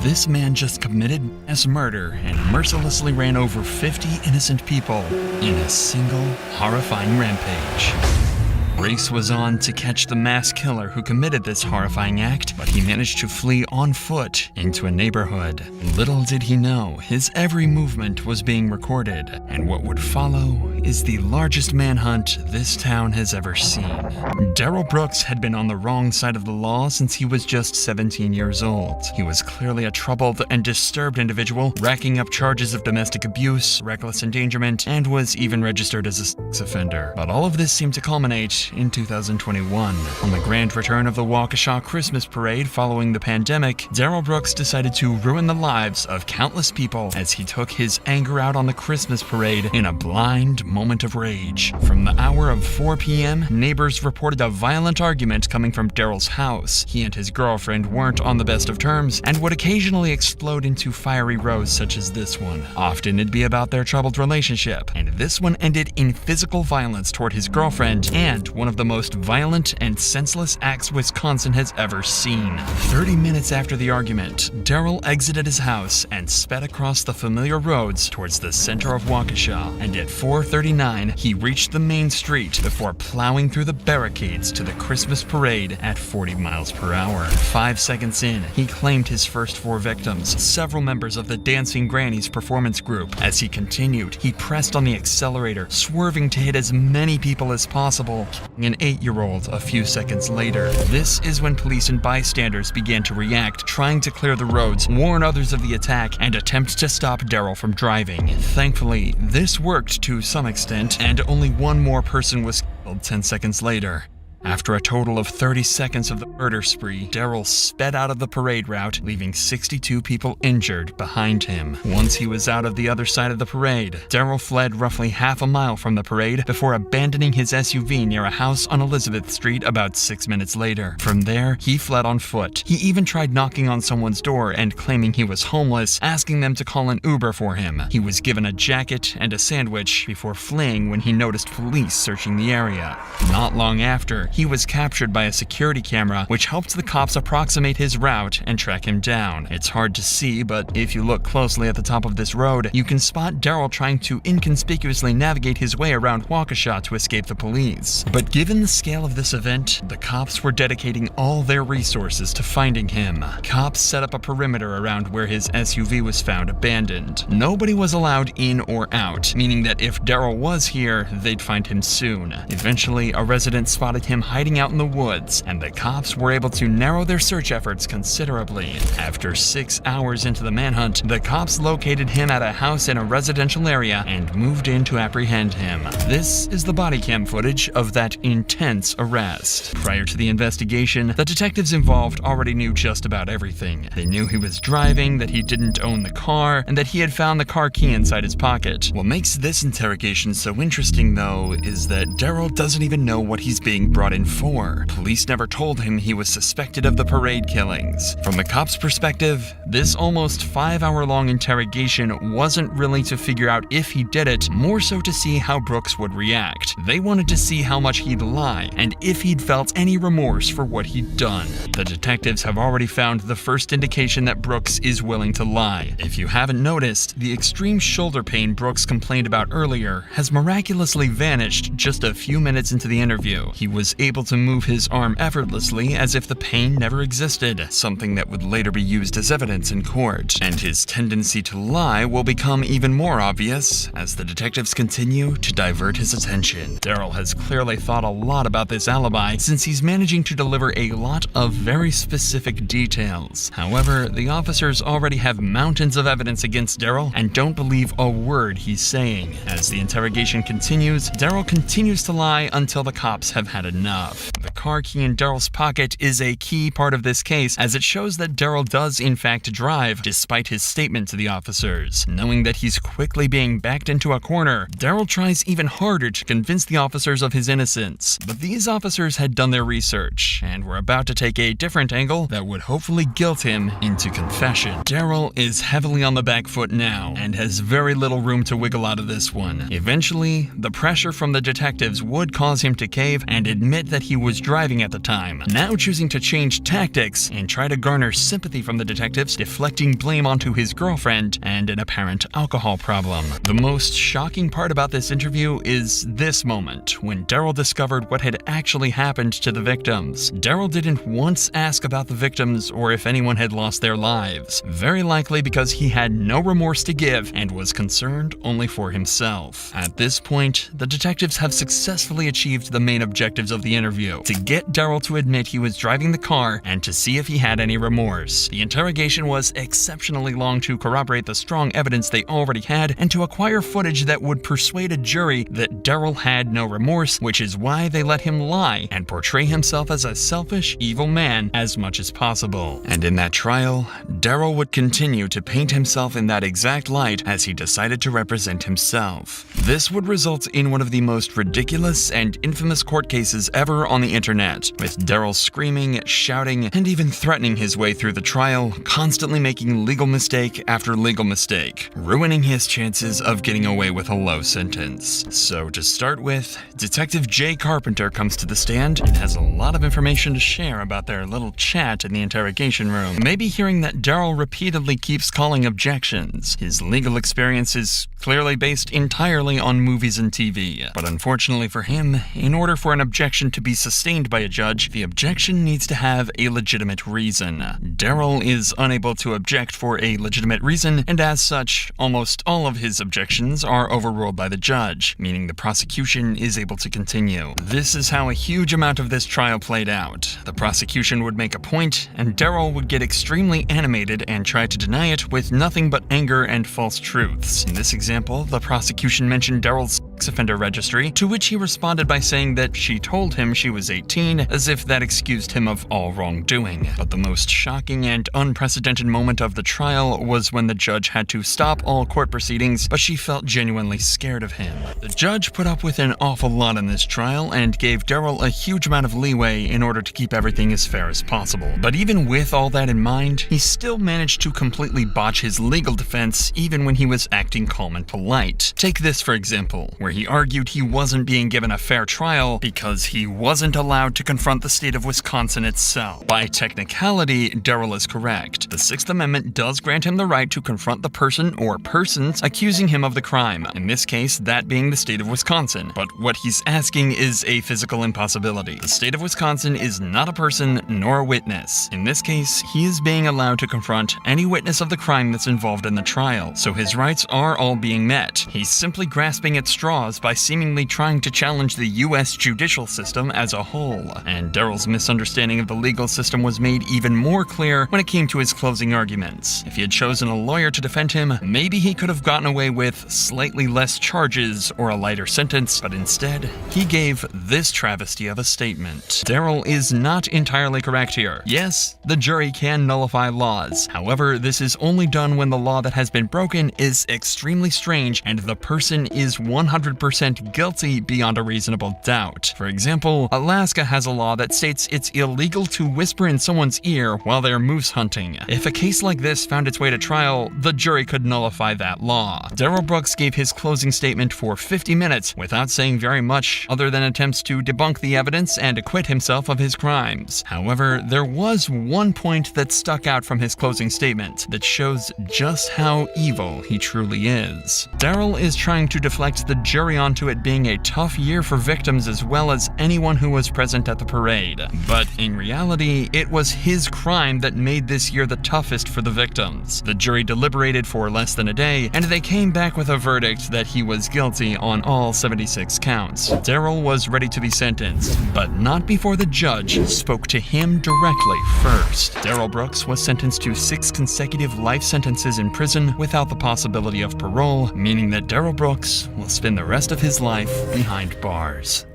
This man just committed mass murder and mercilessly ran over 50 innocent people in a single, horrifying rampage. Race was on to catch the mass killer who committed this horrifying act, but he managed to flee on foot into a neighborhood. Little did he know, his every movement was being recorded, and what would follow is the largest manhunt this town has ever seen. Darrell Brooks had been on the wrong side of the law since he was just 17 years old. He was clearly a troubled and disturbed individual, racking up charges of domestic abuse, reckless endangerment, and was even registered as a sex offender. But all of this seemed to culminate in 2021. On the grand return of the Waukesha Christmas parade following the pandemic, Darrell Brooks decided to ruin the lives of countless people as he took his anger out on the Christmas parade in a blind moment of rage. From the hour of 4 p.m., neighbors reported a violent argument coming from Darrell's house. He and his girlfriend weren't on the best of terms and would occasionally explode into fiery rows such as this one. Often it'd be about their troubled relationship, and this one ended in physical violence toward his girlfriend and one of the most violent and senseless acts Wisconsin has ever seen. 30 minutes after the argument, Darrell exited his house and sped across the familiar roads towards the center of Waukesha, and at 4:39, he reached the main street before plowing through the barricades to the Christmas parade at 40 miles per hour. 5 seconds in, he claimed his first 4 victims, several members of the Dancing Grannies performance group. As he continued, he pressed on the accelerator, swerving to hit as many people as possible, an 8-year-old a few seconds later. This is when police and bystanders began to react, trying to clear the roads, warn others of the attack, and attempt to stop Darrell from driving. Thankfully, this worked to some extent, and only one more person was killed 10 seconds later. After a total of 30 seconds of the murder spree, Darrell sped out of the parade route, leaving 62 people injured behind him. Once he was out of the other side of the parade, Darrell fled roughly half a mile from the parade before abandoning his SUV near a house on Elizabeth Street about 6 minutes later. From there, he fled on foot. He even tried knocking on someone's door and claiming he was homeless, asking them to call an Uber for him. He was given a jacket and a sandwich before fleeing when he noticed police searching the area. Not long after, he was captured by a security camera, which helped the cops approximate his route and track him down. It's hard to see, but if you look closely at the top of this road, you can spot Darrell trying to inconspicuously navigate his way around Waukesha to escape the police. But given the scale of this event, the cops were dedicating all their resources to finding him. Cops set up a perimeter around where his SUV was found abandoned. Nobody was allowed in or out, meaning that if Darrell was here, they'd find him soon. Eventually, a resident spotted him hiding out in the woods, and the cops were able to narrow their search efforts considerably. After 6 hours into the manhunt, the cops located him at a house in a residential area and moved in to apprehend him. This is the body cam footage of that intense arrest. Prior to the investigation, the detectives involved already knew just about everything. They knew he was driving, that he didn't own the car, and that he had found the car key inside his pocket. What makes this interrogation so interesting, though, is that Darrell doesn't even know what he's being brought in for. Police never told him he was suspected of the parade killings. From the cops' perspective, this almost 5-hour-long interrogation wasn't really to figure out if he did it, more so to see how Brooks would react. They wanted to see how much he'd lie, and if he'd felt any remorse for what he'd done. The detectives have already found the first indication that Brooks is willing to lie. If you haven't noticed, the extreme shoulder pain Brooks complained about earlier has miraculously vanished just a few minutes into the interview. He was able to move his arm effortlessly as if the pain never existed, something that would later be used as evidence in court. And his tendency to lie will become even more obvious as the detectives continue to divert his attention. Darrell has clearly thought a lot about this alibi since he's managing to deliver a lot of very specific details. However, the officers already have mountains of evidence against Darrell and don't believe a word he's saying. As the interrogation continues, Darrell continues to lie until the cops have had enough. The car key in Darrell's pocket is a key part of this case, as it shows that Darrell does in fact drive, despite his statement to the officers. Knowing that he's quickly being backed into a corner, Darrell tries even harder to convince the officers of his innocence. But these officers had done their research, and were about to take a different angle that would hopefully guilt him into confession. Darrell is heavily on the back foot now, and has very little room to wiggle out of this one. Eventually, the pressure from the detectives would cause him to cave and admit that he was driving at the time, now choosing to change tactics and try to garner sympathy from the detectives, deflecting blame onto his girlfriend and an apparent alcohol problem. The most shocking part about this interview is this moment, when Darrell discovered what had actually happened to the victims. Darrell didn't once ask about the victims or if anyone had lost their lives, very likely because he had no remorse to give and was concerned only for himself. At this point, the detectives have successfully achieved the main objectives of the interview: to get Darrell to admit he was driving the car and to see if he had any remorse. The interrogation was exceptionally long to corroborate the strong evidence they already had and to acquire footage that would persuade a jury that Darrell had no remorse, which is why they let him lie and portray himself as a selfish, evil man as much as possible. And in that trial, Darrell would continue to paint himself in that exact light as he decided to represent himself. This would result in one of the most ridiculous and infamous court cases ever on the internet, with Darrell screaming, shouting, and even threatening his way through the trial, constantly making legal mistake after legal mistake, ruining his chances of getting away with a low sentence. So to start with, Detective Jay Carpenter comes to the stand and has a lot of information to share about their little chat in the interrogation room. You may be hearing that Darrell repeatedly keeps calling objections. His legal experience is clearly based entirely on movies and TV. But unfortunately for him, in order for an objection to be sustained by a judge, the objection needs to have a legitimate reason. Darrell is unable to object for a legitimate reason, and as such, almost all of his objections are overruled by the judge, meaning the prosecution is able to continue. This is how a huge amount of this trial played out. The prosecution would make a point, and Darrell would get extremely animated and try to deny it with nothing but anger and false truths. In this example, the prosecution mentioned Darrell's sex offender registry, to which he responded by saying that she told him she was 18, as if that excused him of all wrongdoing. But the most shocking and unprecedented moment of the trial was when the judge had to stop all court proceedings, but she felt genuinely scared of him. The judge put up with an awful lot in this trial and gave Darrell a huge amount of leeway in order to keep everything as fair as possible. But even with all that in mind, he still managed to completely botch his legal defense even when he was acting calm and polite. Take this for example, where he argued he wasn't being given a fair trial because he wasn't allowed to confront the state of Wisconsin itself. By technicality, Darrell is correct. The Sixth Amendment does grant him the right to confront the person or persons accusing him of the crime, in this case, that being the state of Wisconsin. But what he's asking is a physical impossibility. The state of Wisconsin is not a person nor a witness. In this case, he is being allowed to confront any witness of the crime that's involved in the trial, so his rights are all being met. He's simply grasping at straws by seemingly trying to challenge the U.S. judicial system as a whole. And Darrell's misunderstanding of the legal system was made even more clear when it came to his closing arguments. If he had chosen a lawyer to defend him, maybe he could have gotten away with slightly less charges or a lighter sentence, but instead, he gave this travesty of a statement. Darrell is not entirely correct here. Yes, the jury can nullify laws. However, this is only done when the law that has been broken is extremely strange and the person is 100% guilty beyond a reasonable doubt. For example, Alaska has a law that states it's illegal to whisper in someone's ear while they're moose hunting. If a case like this found its way to trial, the jury could nullify that law. Darrell Brooks gave his closing statement for 50 minutes without saying very much other than attempts to debunk the evidence and acquit himself of his crimes. However, there was one point that stuck out from his closing statement that shows just how evil he truly is. Darrell is trying to deflect the jury onto it being a tough year for victims as well as anyone who was present at the parade. But in reality, it was his crime that made this year the toughest for the victims. The jury deliberated for less than a day, and they came back with a verdict that he was guilty on all 76 counts. Darrell was ready to be sentenced, but not before the judge spoke to him directly first. Darrell Brooks was sentenced to 6 consecutive life sentences in prison without the possibility of parole, meaning that Darrell Brooks will spend the rest of his life behind bars.